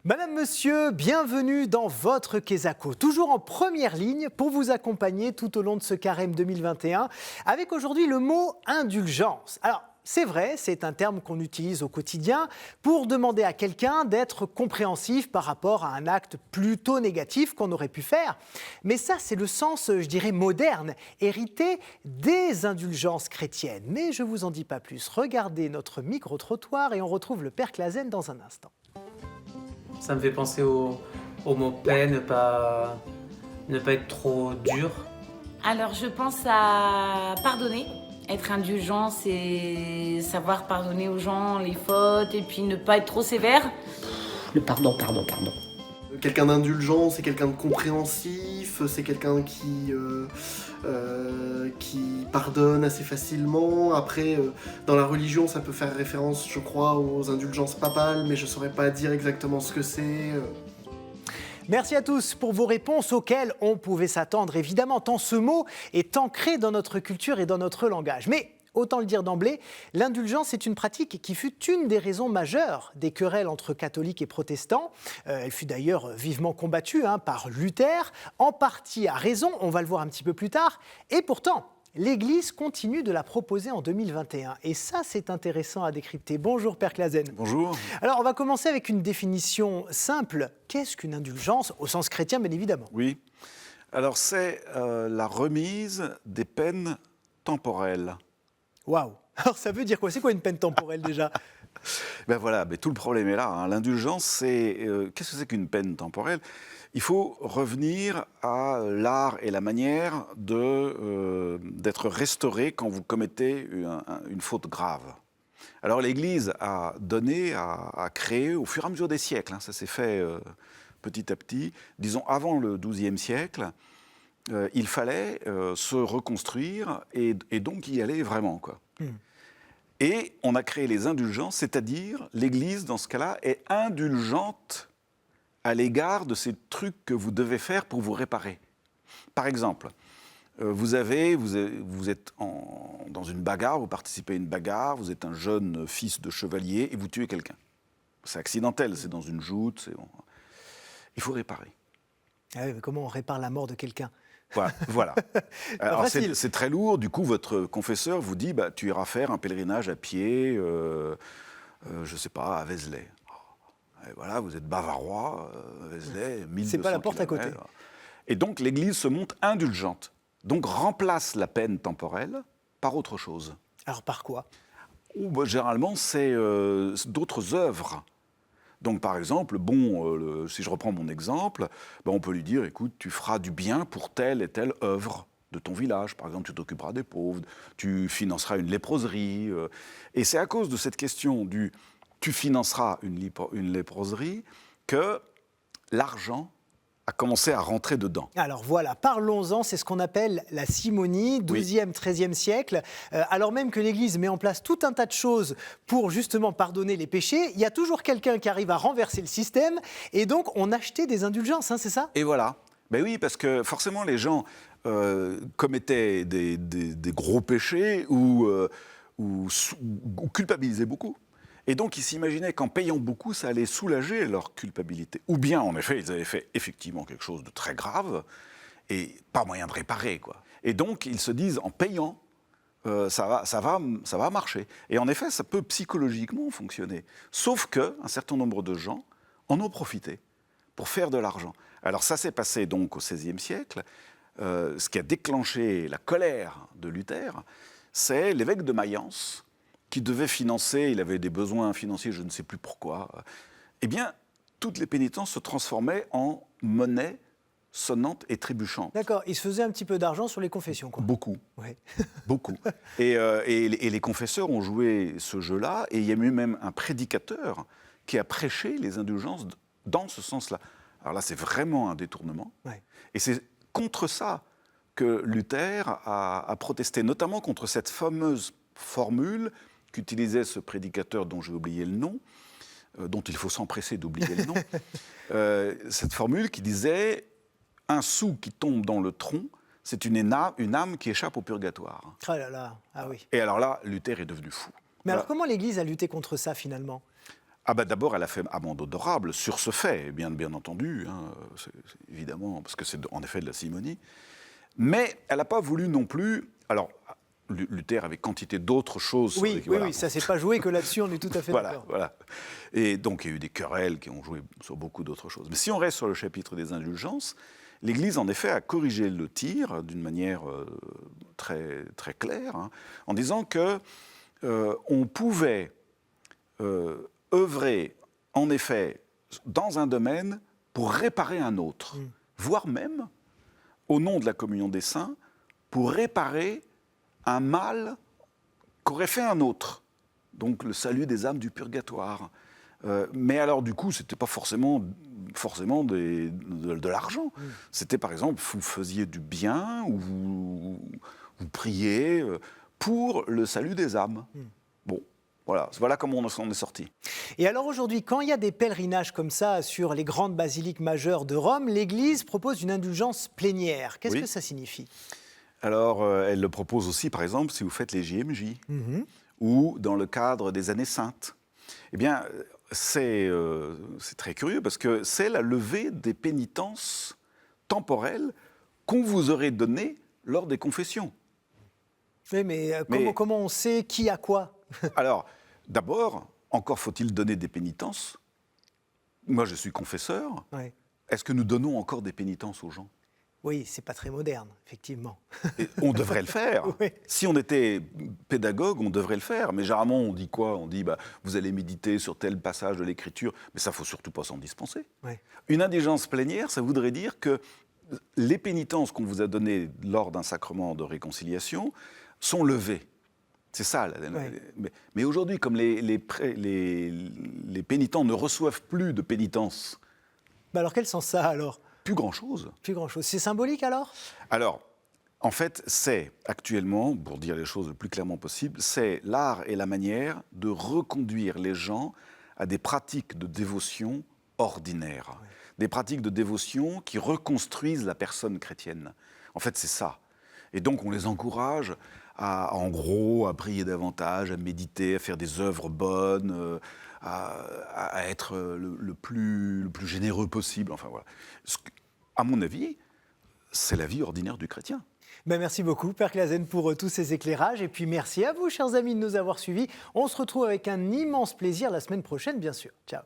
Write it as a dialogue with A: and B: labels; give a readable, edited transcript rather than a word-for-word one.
A: Madame, Monsieur, bienvenue dans votre Quesaco, toujours en première ligne pour vous accompagner tout au long de ce carême 2021, avec aujourd'hui le mot indulgence. Alors, c'est vrai, c'est un terme qu'on utilise au quotidien pour demander à quelqu'un d'être compréhensif par rapport à un acte plutôt négatif qu'on aurait pu faire. Mais ça, c'est le sens, je dirais, moderne, hérité des indulgences chrétiennes. Mais je ne vous en dis pas plus. Regardez notre micro-trottoir et on retrouve le Père Clasen dans un instant.
B: Ça me fait penser au mot paix, ne pas être trop dur.
C: Alors je pense à pardonner, être indulgent, c'est savoir pardonner aux gens les fautes et puis ne pas être trop sévère.
D: Le pardon.
E: Quelqu'un d'indulgent, c'est quelqu'un de compréhensif, c'est quelqu'un qui pardonne assez facilement. Après, dans la religion, ça peut faire référence, je crois, aux indulgences papales, mais je saurais pas dire exactement ce que c'est.
A: Merci à tous pour vos réponses auxquelles on pouvait s'attendre, évidemment, tant ce mot est ancré dans notre culture et dans notre langage. Mais autant le dire d'emblée, l'indulgence est une pratique qui fut une des raisons majeures des querelles entre catholiques et protestants. Elle fut d'ailleurs vivement combattue par Luther, en partie à raison, on va le voir un petit peu plus tard. Et pourtant, l'Église continue de la proposer en 2021. Et ça, c'est intéressant à décrypter. Bonjour, Père Clasen.
F: Bonjour.
A: Alors, on va commencer avec une définition simple. Qu'est-ce qu'une indulgence, au sens chrétien, bien évidemment?
F: Oui. Alors, c'est la remise des peines temporelles.
A: Waouh! Alors, ça veut dire quoi? C'est quoi une peine temporelle, déjà?
F: Ben voilà, mais tout le problème est là. L'indulgence, c'est... qu'est-ce que c'est qu'une peine temporelle? Il faut revenir à l'art et la manière d'être restauré quand vous commettez une faute grave. Alors l'Église a donné, a créé au fur et à mesure des siècles, ça s'est fait petit à petit, disons avant le XIIe siècle, il fallait se reconstruire et donc y aller vraiment, quoi. Et on a créé les indulgences, c'est-à-dire l'Église, dans ce cas-là, est indulgente à l'égard de ces trucs que vous devez faire pour vous réparer. Par exemple, vous êtes dans une bagarre, vous participez à une bagarre, vous êtes un jeune fils de chevalier et vous tuez quelqu'un. C'est accidentel, c'est dans une joute, il faut réparer.
A: Ah oui, mais comment on répare la mort de quelqu'un?
F: Voilà. Alors c'est très lourd, du coup votre confesseur vous dit tu iras faire un pèlerinage à pied, je ne sais pas, à Vézelay. Et voilà, vous êtes bavarois, Vézelay, 1200
A: c'est pas la porte
F: kilomètres.
A: à côté.
F: Et donc l'Église se montre indulgente, donc remplace la peine temporelle par autre chose.
A: Alors par quoi?
F: Généralement c'est d'autres œuvres. Donc, par exemple, si je reprends mon exemple, on peut lui dire, écoute, tu feras du bien pour telle et telle œuvre de ton village. Par exemple, tu t'occuperas des pauvres, tu financeras une léproserie. Et c'est à cause de cette question du « tu financeras une léproserie » que l'argent a commencé à rentrer dedans.
A: Alors voilà, parlons-en, c'est ce qu'on appelle la simonie, 12e, 13e siècle. Alors même que l'Église met en place tout un tas de choses pour justement pardonner les péchés, il y a toujours quelqu'un qui arrive à renverser le système et donc on achetait des indulgences, c'est ça?
F: Et voilà. Ben oui, parce que forcément les gens commettaient des gros péchés ou culpabilisaient beaucoup. Et donc, ils s'imaginaient qu'en payant beaucoup, ça allait soulager leur culpabilité. Ou bien, en effet, ils avaient fait effectivement quelque chose de très grave et pas moyen de réparer, quoi. Et donc, ils se disent, en payant, ça va marcher. Et en effet, ça peut psychologiquement fonctionner. Sauf qu'un certain nombre de gens en ont profité pour faire de l'argent. Alors, ça s'est passé donc au XVIe siècle. Ce qui a déclenché la colère de Luther, c'est l'évêque de Mayence, qui devait financer, il avait des besoins financiers, je ne sais plus pourquoi, eh bien, toutes les pénitences se transformaient en monnaie sonnante et trébuchante.
A: D'accord, il se faisait un petit peu d'argent sur les confessions, quoi.
F: Beaucoup.
A: Ouais.
F: Beaucoup. Et les confesseurs ont joué ce jeu-là, et il y a eu même un prédicateur qui a prêché les indulgences dans ce sens-là. Alors là, c'est vraiment un détournement.
A: Ouais.
F: Et c'est contre ça que Luther a protesté, notamment contre cette fameuse formule qu'utilisait ce prédicateur dont j'ai oublié le nom, dont il faut s'empresser d'oublier le nom, cette formule qui disait « un sou qui tombe dans le tronc, c'est une âme qui échappe au purgatoire ».
A: Ah là là, ah oui.
F: Et alors là, Luther est devenu fou.
A: Mais alors comment l'Église a lutté contre ça finalement?
F: Ah bah d'abord, elle a fait amende honorable sur ce fait, bien entendu, hein, évidemment, parce que c'est en effet de la simonie. Mais elle n'a pas voulu non plus... Alors, Luther avait quantité d'autres choses.
A: Oui, ça ne s'est pas joué que là-dessus, on est tout à fait d'accord.
F: Voilà. Et donc, il y a eu des querelles qui ont joué sur beaucoup d'autres choses. Mais si on reste sur le chapitre des indulgences, l'Église, en effet, a corrigé le tir d'une manière très, très claire, hein, en disant que on pouvait œuvrer, en effet, dans un domaine pour réparer un autre, voire même, au nom de la communion des saints, pour réparer un mal qu'aurait fait un autre. Donc le salut des âmes du purgatoire. Mais alors du coup, ce n'était pas forcément de l'argent. C'était par exemple, vous faisiez du bien ou vous priez pour le salut des âmes. Bon, voilà comment on s'en est sorti.
A: Et alors aujourd'hui, quand il y a des pèlerinages comme ça sur les grandes basiliques majeures de Rome, l'Église propose une indulgence plénière. Qu'est-ce que ça signifie ? Alors,
F: elle le propose aussi, par exemple, si vous faites les JMJ, ou dans le cadre des années saintes. Eh bien, c'est très curieux, parce que c'est la levée des pénitences temporelles qu'on vous aurait données lors des confessions.
A: Oui, mais comment on sait qui a quoi ?
F: Alors, d'abord, encore faut-il donner des pénitences. Moi, je suis confesseur.
A: Ouais.
F: Est-ce que nous donnons encore des pénitences aux gens ?
A: Oui, c'est pas très moderne, effectivement.
F: Et on devrait le faire.
A: Oui.
F: Si on était pédagogue, on devrait le faire. Mais généralement, on dit quoi ? On dit, vous allez méditer sur tel passage de l'Écriture. Mais ça, il ne faut surtout pas s'en dispenser.
A: Oui.
F: Une indulgence plénière, ça voudrait dire que les pénitences qu'on vous a données lors d'un sacrement de réconciliation sont levées. C'est ça.
A: Oui.
F: Mais aujourd'hui, comme les pénitents ne reçoivent plus de pénitences...
A: Alors, quel sens ça, alors ?
F: Plus grand-chose.
A: Plus grand-chose. C'est symbolique, alors ?
F: Alors, en fait, c'est actuellement, pour dire les choses le plus clairement possible, c'est l'art et la manière de reconduire les gens à des pratiques de dévotion ordinaires. Oui. Des pratiques de dévotion qui reconstruisent la personne chrétienne. En fait, c'est ça. Et donc, on les encourage en gros, à prier davantage, à méditer, à faire des œuvres bonnes, à être le plus généreux possible. Enfin, voilà. À mon avis, c'est la vie ordinaire du chrétien.
A: Merci beaucoup, Père Clasen, pour tous ces éclairages. Et puis merci à vous, chers amis, de nous avoir suivis. On se retrouve avec un immense plaisir la semaine prochaine, bien sûr. Ciao.